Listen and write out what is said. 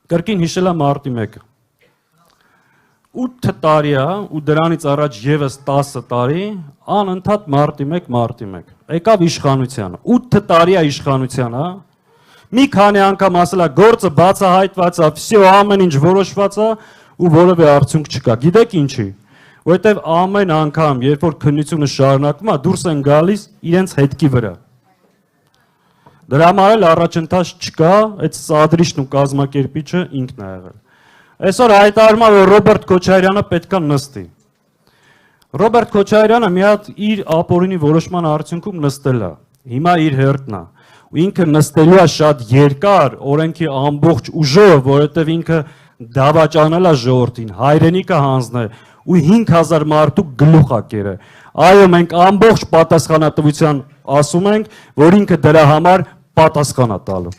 Կրկին հիշել եմ մարտի 1-ը։ 8 տարի է ու դրանից առաջ եւս 10 տարի անընդհատ մարտի 1 եկավ իշխանությանը 8 տարի է իշխանությանը մի քանի անգամ ասել է գործը բացահայտված է վсё ամեն ինչ որոշված է ու որևէ արդյունք չկա գիտեք ինչի որովհետեւ ամեն անգամ երբ որ քննությունը շարունակվում է դուրս են գալիս իրենց հետքի վրա դրա համար էլ առաջընթաց չկա այդ սադրիչն ու կազմակերպիչը ինքն է եղել Այսօր հայտարարում է, որ Ռոբերտ Քոչարյանը պետք է նստի։ Ռոբերտ Քոչարյանը մի հատ իր ապօրինի որոշման արդյունքում նստել է։ Հիմա իր հերթն է։ Ու ինքը նստելու է շատ երկար օրենքի ամբողջ ուժով, որովհետև ինքը դավաճանել է ժողովրդին, հայրենիքը հանձնել ու 5000 մարդու գլուխ է կերել։ Այո, մենք ամբողջ պատասխանատվության ասում ենք, որ ինքը դրա համար պատասխան է տալու։